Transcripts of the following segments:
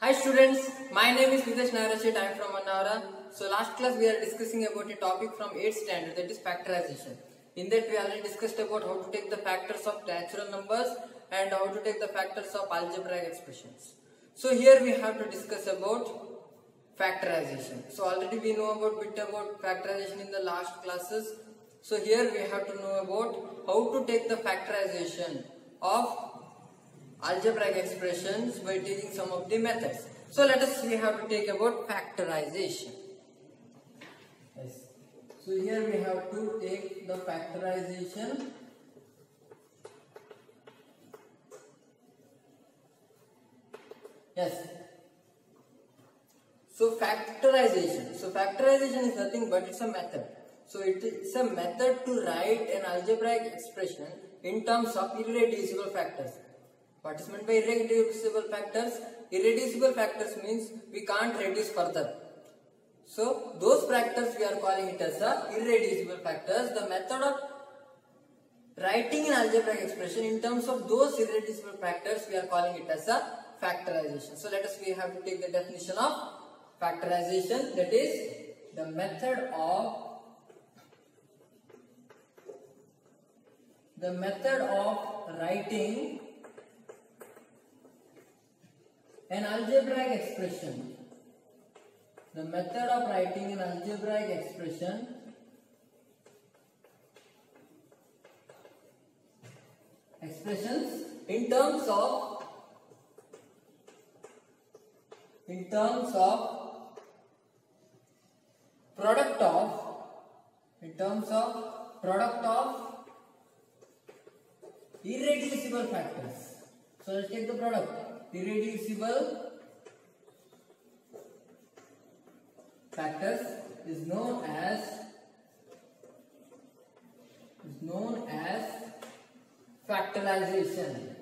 Hi students, my name is Nitesh Nairashit. I am from Mannaura. So last class we are discussing about a topic from 8th standard, that is factorization. In that we already discussed about how to take the factors of natural numbers and how to take the factors of algebraic expressions. So here we have to discuss about factorization. So already we know about bit about factorization in the last classes. So here we have to know about how to take the factorization of algebraic expressions by taking some of the methods. So let us see how to take about factorization. Yes. So here we have to take the factorization. Yes. So factorization. So factorization is nothing but it's a method. So it is a method to write an algebraic expression in terms of irreducible factors. What is meant by irreducible factors? Irreducible factors means we can't reduce further. So those factors we are calling it as irreducible factors. The method of writing an algebraic expression in terms of those irreducible factors we are calling it as factorization. So let us we have to take the definition of factorization, that is the method of writing an algebraic expression. The method of writing an algebraic expression in terms of product of irreducible factors. So let's take the product. Irreducible factors is known as factorization.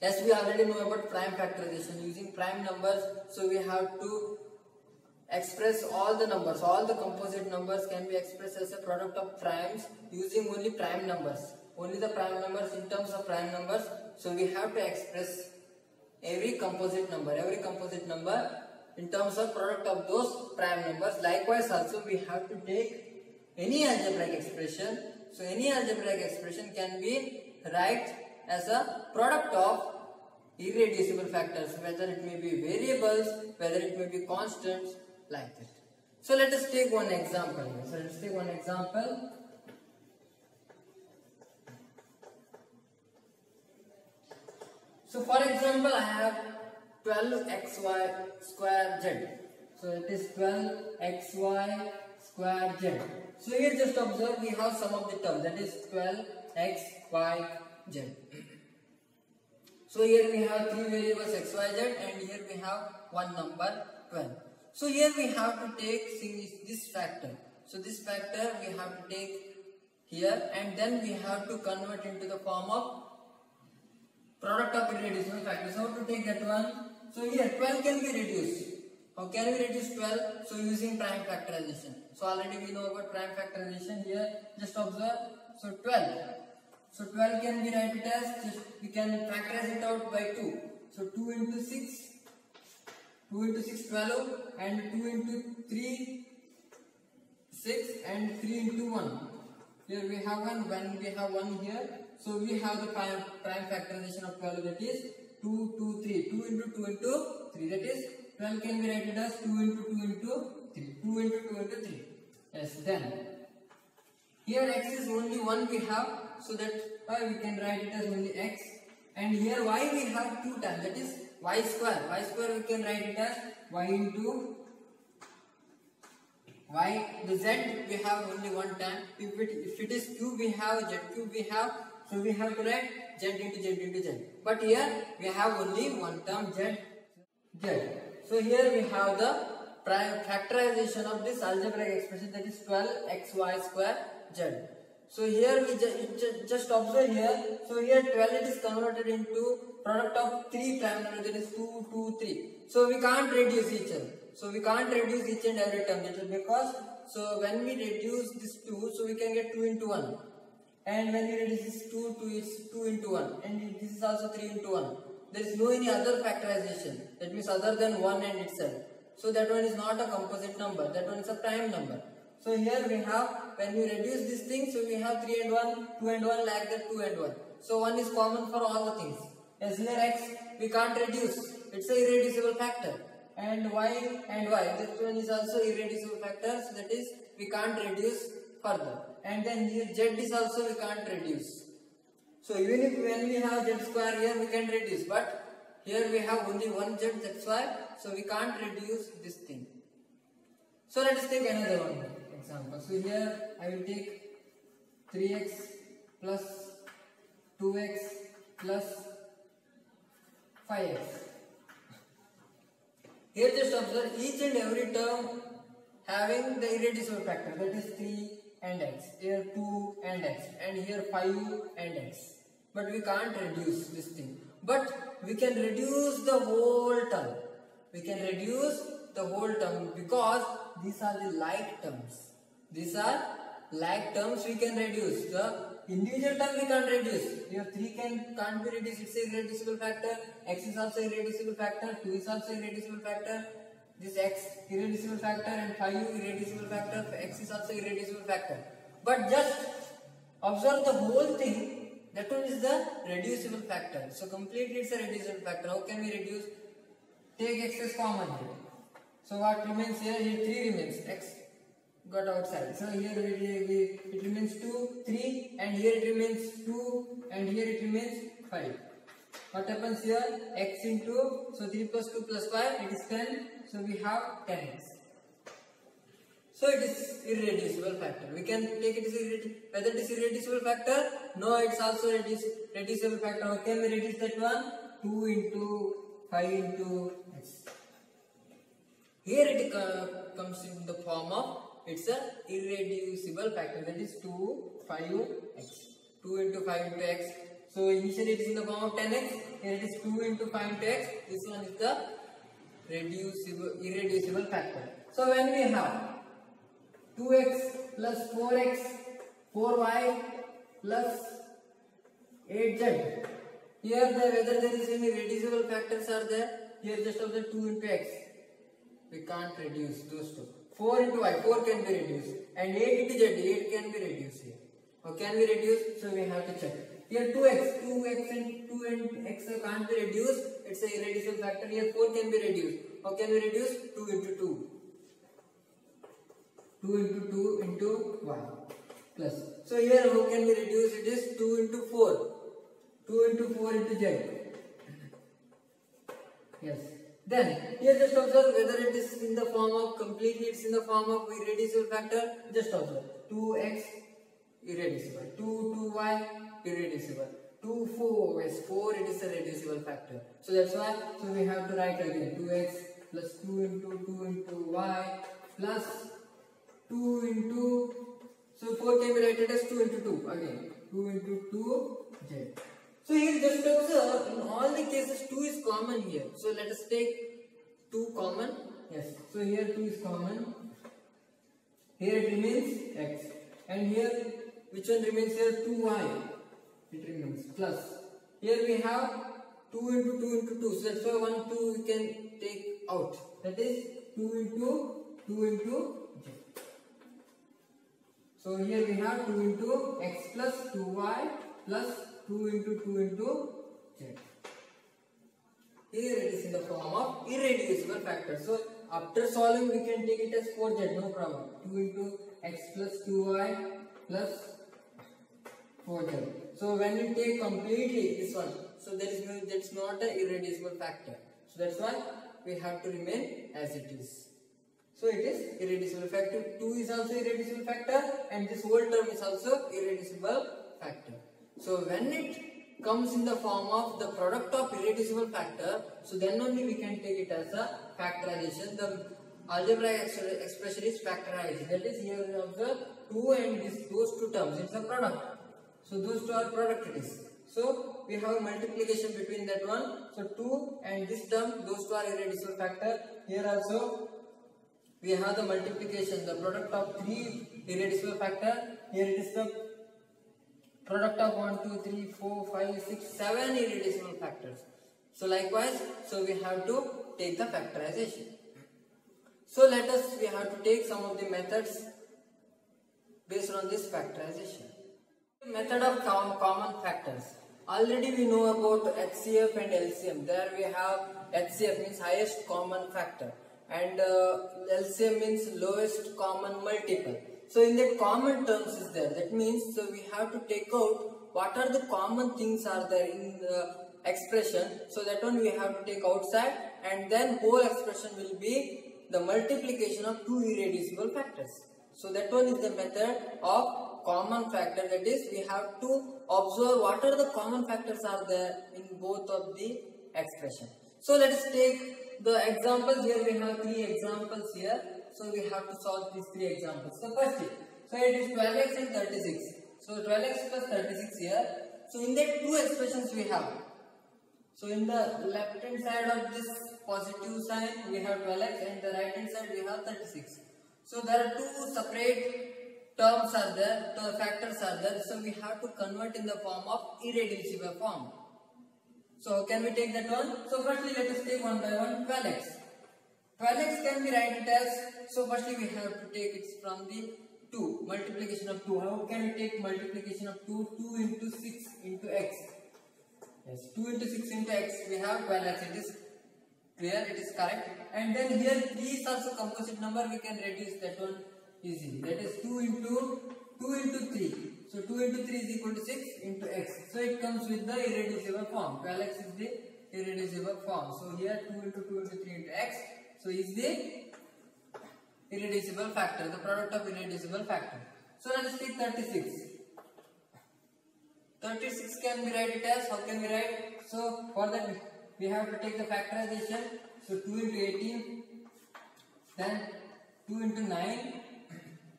As we already know about prime factorization, using prime numbers, so we have to express all the numbers, all the composite numbers can be expressed as a product of primes using only prime numbers, only the prime numbers in terms of prime numbers. So we have to express every composite number in terms of product of those prime numbers. Likewise also we have to take any algebraic expression. So any algebraic expression can be write as a product of irreducible factors, whether it may be variables, whether it may be constants, like that. So let us take one example. So for example, I have 12xy square z. So it is 12xy square z. So here just observe we have some of the terms, that is 12xy z. So here we have three variables x, y, z, and here we have one number 12. So here we have to take this factor. So this factor we have to take here, and then we have to convert into the form of product of irreducible factors. How to take that one? So here 12 can be reduced. How can we reduce 12? So using prime factorization. So already we know about prime factorization. Here just observe. So 12. So 12 can be written as, we can factorize it out by 2. So 2 into 6. 2 into 6, 12, and 2 into 3, 6, and 3 into 1. Here we have 1, when we have 1 here. So we have the prime factorization of 12, that is 2, 2, 3. 2 into 2 into 3, that is 12 can be written as 2 into 2 into 3. 2 into 2 into 3. Yes, then. Here x is only 1 we have, so that why we can write it as only x. And here y we have 2 times, that is y square. Y square we can write it as y into y. The z we have only one time. If it is cube we have, z cube we have. So we have to write z into z into z. But here we have only one term z. So here we have the prime factorization of this algebraic expression, that is 12xy square z. So here we just observe here. So here 12 it is converted into product of three prime numbers, that is 2, 2, 3. So we can't reduce each other. So we can't reduce each and every term. That is because, so when we reduce this 2, so we can get 2 into 1. And when we reduce this 2, it's 2 into 1. And this is also 3 into 1. There is no any other factorization. That means other than 1 and itself. So that one is not a composite number. That one is a prime number. So here we have, when we reduce this thing, so we have 3 and 1, 2 and 1, like that 2 and 1. So 1 is common for all the things. As here x, we can't reduce. It's a irreducible factor. And y, this one is also irreducible factor. So that is, we can't reduce further. And then here z is also we can't reduce. So even if when we have z square here, we can reduce. But here we have only one z, that's why. So we can't reduce this thing. So let us take another one example. So here I will take 3x plus 2x plus 5x. Here just observe each and every term having the irreducible factor, that is 3 and x, here 2 and x, and here 5 and x. But we can't reduce this thing. But we can reduce the whole term. We can reduce the whole term because these are the like terms. These are like terms we can reduce. The individual term we can't reduce. Here 3 can't be reduced, it's a irreducible factor. X is also irreducible factor. 2 is also irreducible factor. This x irreducible factor and 5 irreducible factor. X is also irreducible factor. But just observe the whole thing. That one is the reducible factor. So completely it's a reducible factor. How can we reduce? Take x as common here. So what remains here? Here 3 remains. X got outside. So here it remains 2, 3, and here it remains 2, and here it remains 5. What happens here? X into, so 3 plus 2 plus 5, it is 10. So we have 10x. So it is irreducible factor. We can take it as whether it is irreducible factor. No, it's also reducible factor. How can we reduce that one? 2 into 5 into x. Here it comes in the form of, it's a irreducible factor, that is 2, 5x. 2 into 5 into x. So initially it is in the form of 10x. Here it is 2 into 5 into x. This one is the irreducible factor. So when we have 2x plus 4x, 4y plus 8z. Here whether there is any reducible factors are there. Here just of the 2 into x. We can't reduce those two. 4 into y, 4 can be reduced. And 8 into z, 8 can be reduced here. How can we reduce? So we have to check. Here 2x and 2 and x can't be reduced. It's a irreducible factor. Here 4 can be reduced. How can we reduce? 2 into 2. 2 into 2 into y plus. So here how can we reduce? It is 2 into 4. 2 into 4 into z. Yes. Then here just observe whether it is in the form of completely, it's in the form of irreducible factor. Just observe 2x irreducible, 2y irreducible, 2 4 is 4, it is a reducible factor. So that's why, so we have to write again 2x plus 2 into y plus 2 into, so 4 can be written as 2 into 2 again, 2 into 2z. So here just observe, in all the cases 2 is common here. So let us take 2 common. Yes. So here 2 is common. Here it remains x. And here, which one remains here? 2y. It remains plus. Here we have 2 into 2 into 2. So that's why 1, 2 we can take out. That is 2 into z. So here we have 2 into x plus 2y plus 2 into z. Here it is in the form of irreducible factor. So after solving we can take it as 4z, no problem. 2 into x plus 2y plus 4z. So when we take completely this one, so that's not an irreducible factor. So that's why we have to remain as it is. So it is irreducible factor. 2 is also irreducible factor, and this whole term is also irreducible factor. So when it comes in the form of the product of irreducible factor, so then only we can take it as a factorization. The algebraic expression is factorized. That is, here we observe 2 and those two terms, it's a product. So those two are product it is. So we have multiplication between that one. So 2 and this term, those two are irreducible factor. Here also we have the multiplication, the product of 3 irreducible factor. Here it is the product of 1, 2, 3, 4, 5, 6, 7 irreducible factors. So likewise, so we have to take the factorization. So we have to take some of the methods based on this factorization. Method of common factors. Already we know about HCF and LCM. There we have HCF means highest common factor and LCM means lowest common multiple. So in that common terms is there. That means so we have to take out what are the common things are there in the expression. So that one we have to take outside, and then whole expression will be the multiplication of two irreducible factors. So that one is the method of common factor. That is, we have to observe what are the common factors are there in both of the expression. So let us take the examples. Here we have 3 examples here. So we have to solve these 3 examples. So first, so it is 12x and 36. So 12x plus 36 here. So in that 2 expressions we have. So in the left hand side of this positive sign we have 12x, and the right hand side we have 36. So there are 2 separate terms are there, the factors are there. So we have to convert in the form of irreducible form. So how can we take that one? So firstly let us take one by one 12x. 12x can be written as, so firstly we have to take it from the 2, multiplication of 2. How can we take multiplication of 2? 2 into 6 into x. Yes, 2 into 6 into x, we have 12x. It is clear, it is correct. And then here 3 is also composite number, we can reduce that one easily. That is 2 into 3. So 2 into 3 is equal to 6 into x. So it comes with the irreducible form. 12x is the irreducible form. So here 2 into 2 into 3 into x. So is the irreducible factor, the product of irreducible factor. So let us take 36. 36 can be written as, how can we write? So for that we have to take the factorization. So 2 into 18, then 2 into 9,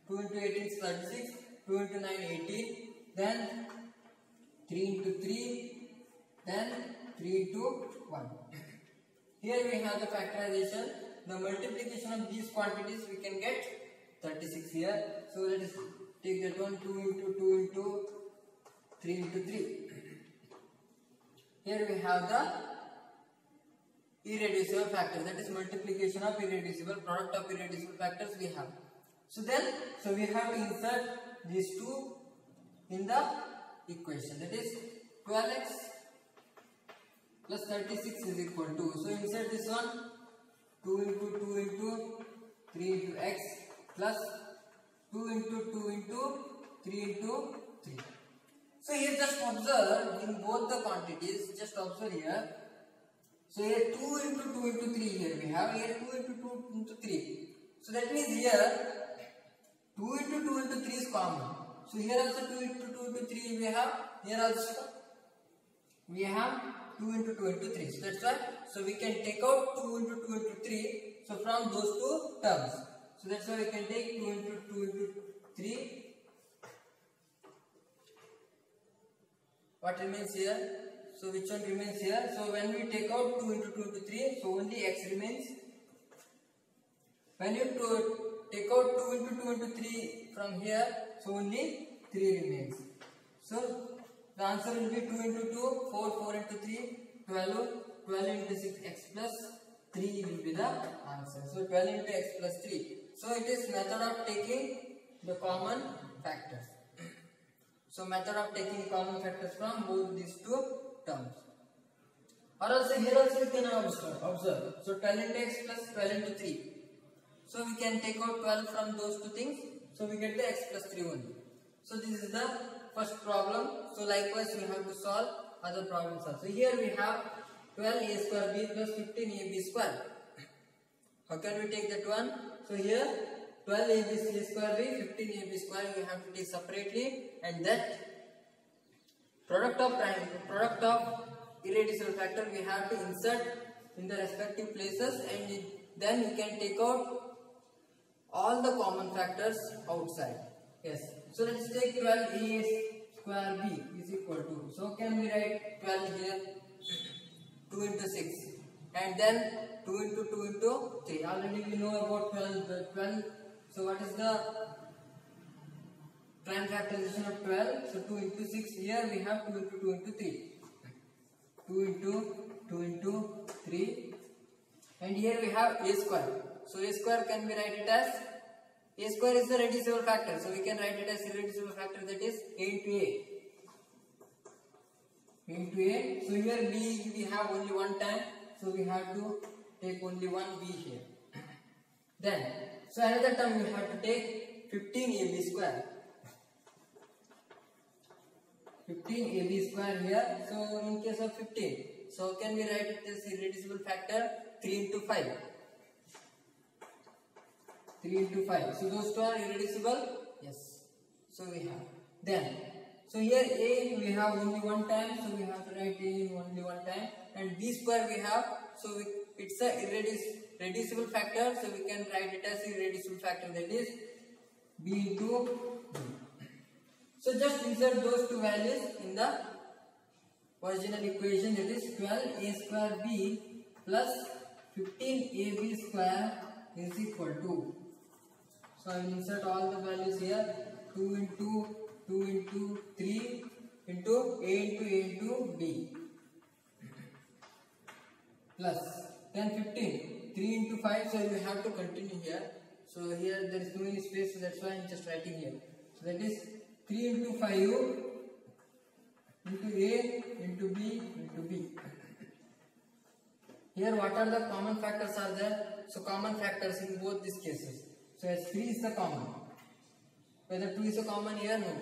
2 into 18 is 36, 2 into 9 18, then 3 into 3, then 3 into 1. Here we have the factorization. The multiplication of these quantities we can get 36 here. So let us take that one, 2 into 2 into 3 into 3. Here we have the irreducible factor, that is multiplication of irreducible, product of irreducible factors we have. So then, so we have to insert these 2 in the equation, that is 12x plus 36 is equal to, so insert this one, 2 into 2 into 3 into x plus 2 into 2 into 3 into 3. So here just observe in both the quantities, just observe here. So here 2 into 2 into 3 here we have, here 2 into 2 into 3. So that means here 2 into 2 into 3 is common. So here also 2 into 2 into 3 we have, here also we have 2 into 2 into 3. So that's why, so we can take out 2 into 2 into 3. So from those 2 terms. So that's why we can take 2 into 2 into 3. What remains here? So which one remains here? So when we take out 2 into 2 into 3, so only x remains. When you take out 2 into 2 into 3 from here, so only 3 remains. So the answer will be 2 into 2, 4, 4 into 3, 12, 12 into 6, x plus 3 will be the answer. So 12 into x plus 3. So it is method of taking the common factors. So method of taking common factors from both these 2 terms. Or also here also we can observe. So 12 into x plus 12 into 3. So we can take out 12 from those 2 things. So we get the x plus 3 only. So this is the first problem. So likewise we have to solve other problems also. Here we have 12a square b plus 15ab square. How can we take that one? So here 12ab square b, 15ab square we have to take separately, and that product of irreducible factor we have to insert in the respective places, and then we can take out all the common factors outside. Yes. So let's take 12a square b is equal to, so can we write 12 here, 2 into 6. and then 2 into 2 into 3. Already we know about 12. So what is the prime factorization of 12? So 2 into 6. Here we have 2 into 2 into 3. 2 into 2 into 3. And here we have a square. So a square can be write it as, a square is the reducible factor. So we can write it as irreducible factor, that is a into a. Into a. So here b we have only one time. So we have to take only one b here. Then, so another term we have to take 15ab square. 15ab square here. So in case of 15, so can we write it as irreducible factor 3 into 5. 3 into 5. So those two are irreducible. Yes. So we have. Then, so here a we have only one time. So we have to write a in only one time. And b square we have. So it's a irreducible factor. So we can write it as irreducible factor, that is b into b. So just insert those two values in the original equation, that is 12a square b plus 15ab square is equal to. So I will insert all the values here. 2 into 2 into 3 into a into b plus then 15. 3 into 5, so we have to continue here. So here there is no any space, so that's why I am just writing here. So that is 3 into 5 into a into b into b. Here what are the common factors are there? So common factors in both these cases. So as 3 is the common. Whether 2 is the common here? No.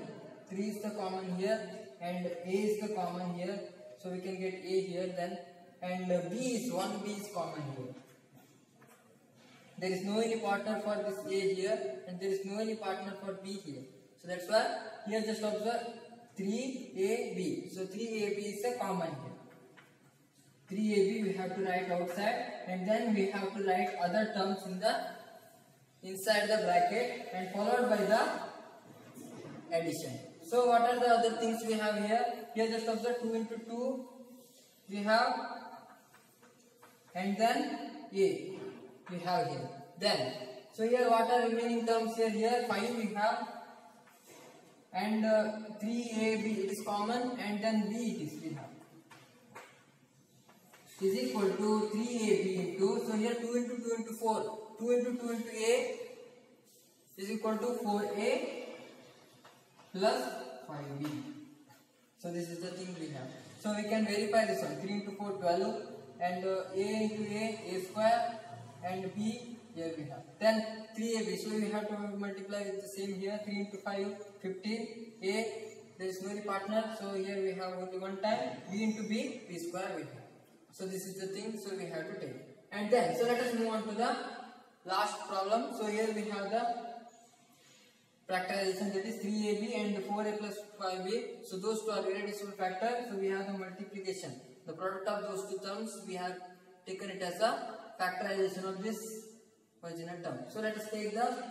3 is the common here and a is the common here. So we can get a here then, and b is common here. There is no any partner for this a here and there is no any partner for b here. So that's why here just observe 3ab. So 3ab is a common here. 3ab we have to write outside, and then we have to write other terms in the inside the bracket and followed by the addition. So what are the other things we have here? Here just observe 2 into 2 we have, and then a we have here. Then so here what are remaining terms here? Here 5 we have, and 3ab it is common, and then b it is we have, is equal to 3ab into, so here 2 into 2 into 4, 2 into 2 into a is equal to 4a plus 5b. So this is the thing we have. So we can verify this one. 3 into 4 12, and a into a square, and b here we have. Then 3ab, so we have to multiply with the same here. 3 into 5 15, a there is no partner, so here we have only one time. B into b square we have. So this is the thing, so we have to take. And then so let us move on to the last problem. So here we have the factorization, that is 3ab and 4a plus 5b. So those two are irreducible factors. So we have the multiplication. The product of those two terms, we have taken it as a factorization of this original term. So let us take the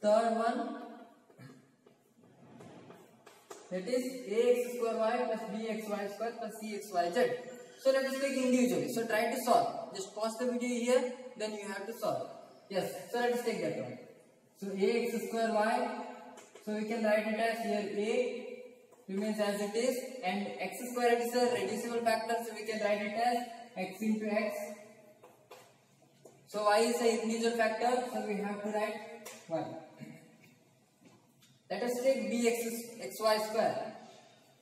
third one, that is ax square y plus bxy square plus cxyz. So let us take individually. So try to solve. Just pause the video here, then you have to solve. Yes. So let us take that one. So ax square y. So we can write it as here a remains as it is, and x square is a reducible factor, so we can write it as x into x. So y is a individual factor, so we have to write y. Let us take bxy square.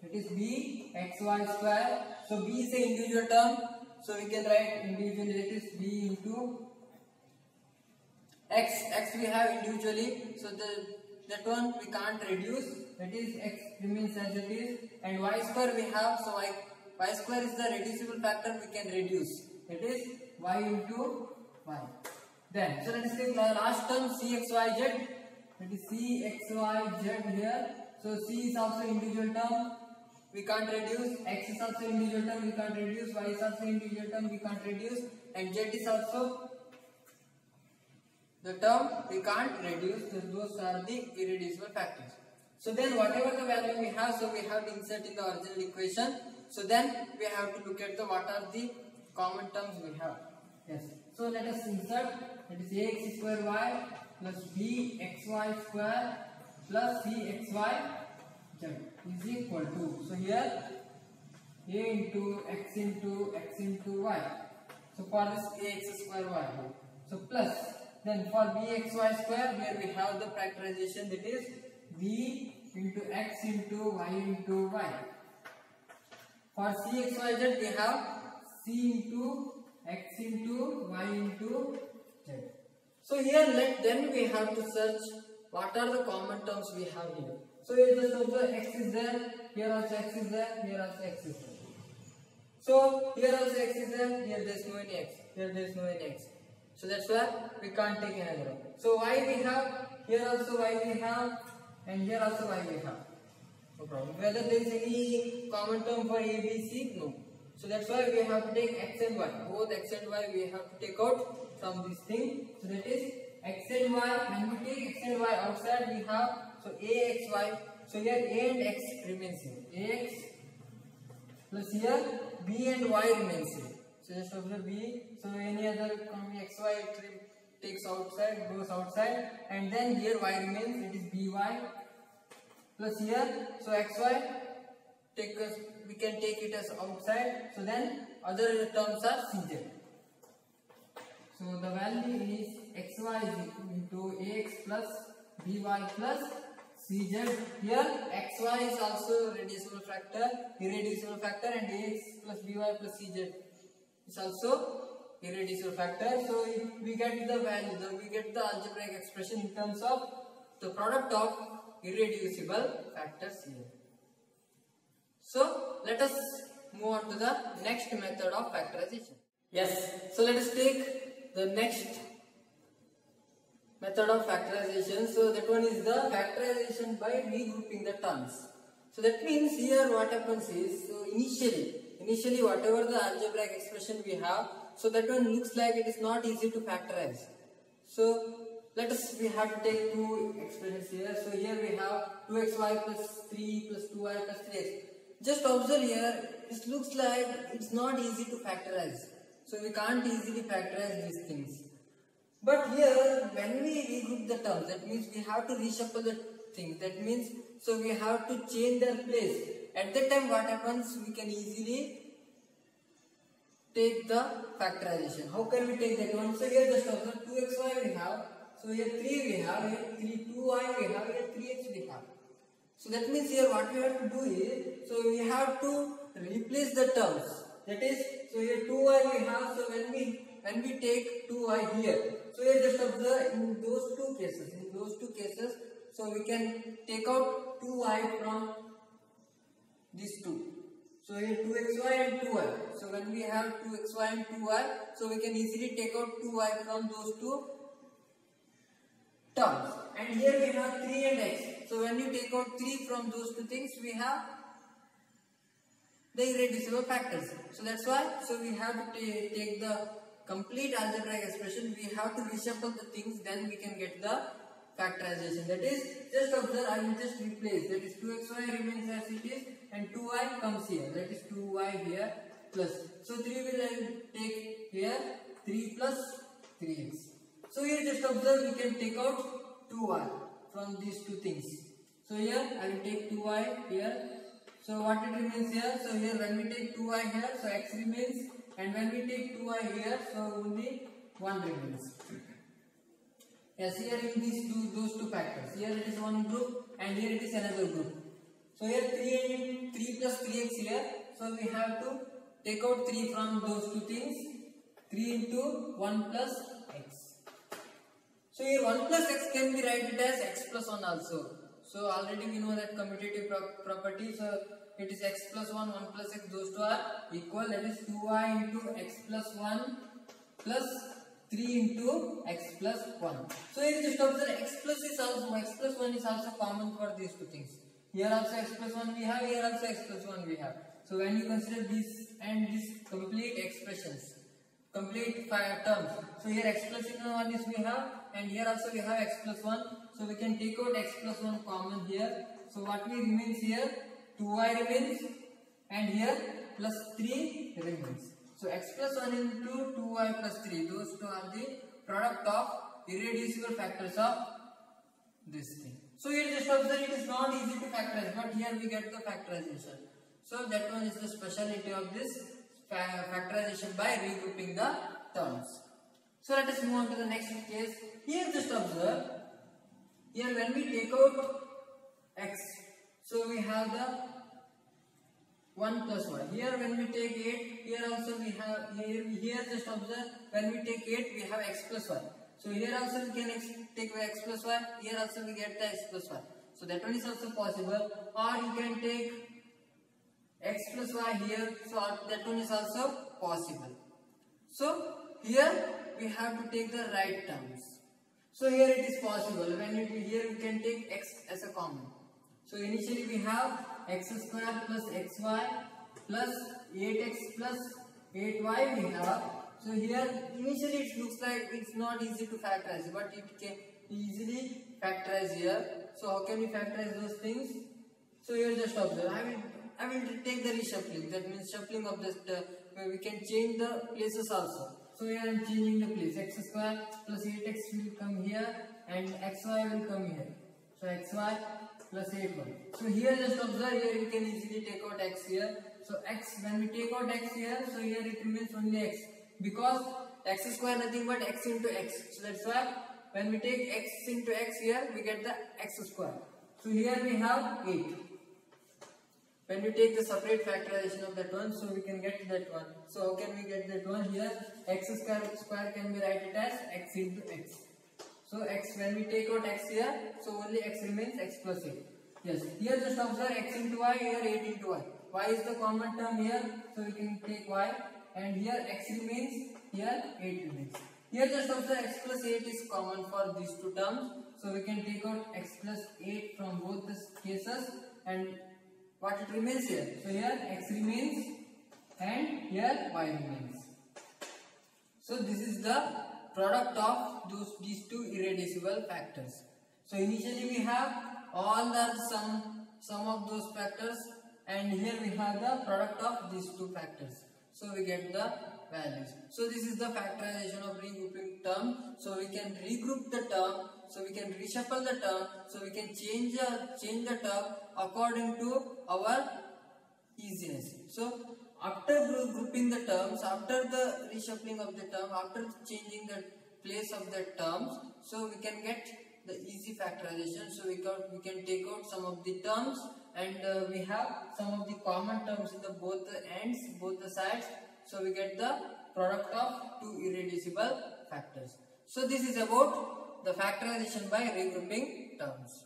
It is bxy square. So b is a individual term, so we can write individually, that is b into x we have individually, so that one we can't reduce, that is x remains as it is, and y square we have, so y square is the reducible factor, we can reduce, it is y into y. Then so let us take the last term cxyz, it is cxyz here. So c is also individual term, we can't reduce, x is also individual term, we can't reduce, y is also individual term, we can't reduce, and z is also the term we can't reduce. So those are the irreducible factors. So then whatever the value we have, so we have to insert in the original equation. So then we have to look at the what are the common terms we have. Yes. So let us insert, that is ax square y plus bxy square plus cxy z is equal to, so here a into x into y. So for this ax square y, so plus, then for bxy square, here we have the factorization, that is b into x into y. For cxyz we have c into x into y into z. So here then we have to search what are the common terms we have here. So here just observe x is there, here also x is there, here also x is there. So here also x is there, here there is no any x, here there is no any x. So that's why we can't take another one. So y we have, here also y we have, and here also y we have. No problem. Whether there is any common term for a, b, c, no. So that's why we have to take x and y. Both x and y we have to take out from this thing. So that is x and y. When we take x and y outside, we have, so ax, y. So here a and x remains here. Ax plus here b and y remains here. So just observe b. So any other x, y takes outside, goes outside, and then here y remains. It is by plus here. So xy we can take it as outside. So then other terms are cz. So the value is xy is equal into ax plus by plus cz. Here xy is also irreducible factor, and ax plus by plus cz is also irreducible factor. So if we get the value, we get the algebraic expression in terms of the product of irreducible factors here. So let us move on to the next method of factorization. Yes, so let us take the next method of factorization. So that one is the factorization by regrouping the terms. So that means here what happens is, so initially whatever the algebraic expression we have, so that one looks like it is not easy to factorize. So we have to take two expressions here. So here we have 2xy plus 3 plus 2y plus 3x. Just observe here, it looks like it's not easy to factorize. So we can't easily factorize these things. But here, when we regroup the terms, that means we have to reshuffle the things. That means, so we have to change their place. At that time, what happens? We can easily take the factorization. How can we take that one? So here just observe 2xy we have. So here 3 we have, here 2y we have, here 3x we have. So that means here what we have to do is, so we have to replace the terms. That is, so here 2y we have, so when we take 2y here, so here just observe in those two cases, so we can take out 2y from these two. So here 2xy and 2y. So when we have 2xy and 2y, so we can easily take out 2y from those two terms. And here we have 3 and x. So when you take out 3 from those two things, we have the irreducible factors. So that's why, so we have to take the complete algebraic expression. We have to reshuffle the things, then we can get the factorization. That is, just observe, I will just replace. That is 2xy remains as it is, and 2y comes here. That is 2y here plus. So 3 will take here, 3 plus 3x. So here just observe, we can take out 2y from these two things. So here I will take 2y here. So what it remains here? So here when we take 2y here, so x remains, and when we take 2y here, so only 1 remains. Yes, here in those two factors. Here it is one group, and here it is another group. So here 3 plus 3x here. So we have to take out 3 from those two things. 3 into 1 plus x. So here 1 plus x can be written as x plus 1 also. So already we know that commutative property. So it is x plus 1, 1 plus x, those two are equal. That is 2y into x plus 1 plus 3 into x plus 1. So here just observe x plus 1 is also common for these two things. Here also x plus 1 we have, here also x plus 1 we have. So when you consider this and this complete expressions, complete terms. So here x plus 1 is we have, and here also we have x plus 1. So we can take out x plus 1 common here. So what we remains here, 2y remains, and here plus 3 remains. So x plus 1 into 2y plus 3. Those two are the product of irreducible factors of this thing. So here just observe it is not easy to factorize, but here we get the factorization. So that one is the speciality of this factorization by regrouping the terms. So let us move on to the next case. Here just observe, here when we take out x, so we have the 1 plus y. Here when we take 8, here also we have, here just observe, when we take 8 we have x plus y. So here also we can take x plus y, here also we get the x plus y. So that one is also possible, or you can take x plus y here, so that one is also possible. So here we have to take the right terms. So here it is possible, here we can take x as a common. So initially we have x square plus xy plus 8x plus 8y we have. So here initially it looks like it's not easy to factorize, but it can easily factorize here. So how can we factorize those things? So here just observe, I will take the reshuffling, that means shuffling of this, where we can change the places also. So here I am changing the place, x square plus 8x will come here and xy will come here. So xy plus 8y. So here just observe, here you can easily take out x here. So x, when we take out x here, so here it remains only x, because x square nothing but x into x. So that's why when we take x into x here, we get the x square. So here we have 8. When we take the separate factorization of that one, so we can get that one. So how can we get that one? Here x square can be written as x into x. So x, when we take out x here, so only x remains, x plus 8. Yes, here just observe x into y, here 8 into y. Y is the common term here, so we can take y, and here x remains, here 8 remains. Here just observe x plus 8 is common for these two terms, so we can take out x plus 8 from both the cases, and what it remains here? So here x remains and here y remains. So this is the product of these two irreducible factors. So initially we have all the sum of those factors, and here we have the product of these two factors. So we get the values. So this is the factorization of regrouping term. So we can regroup the term, so we can reshuffle the term, so we can change the term according to our easiness. So after grouping the terms, after the reshuffling of the term, after changing the place of the terms, so we can get the easy factorization. So we can take out some of the terms, and we have some of the common terms in the both the ends, both the sides. So we get the product of two irreducible factors. So this is about the factorization by regrouping terms.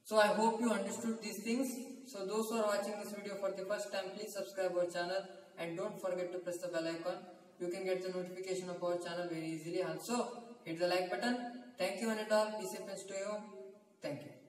So I hope you understood these things. So those who are watching this video for the first time, please subscribe our channel and don't forget to press the bell icon. You can get the notification of our channel very easily. Also hit the like button. Thank you one and all. Peace and peace to you. Thank you.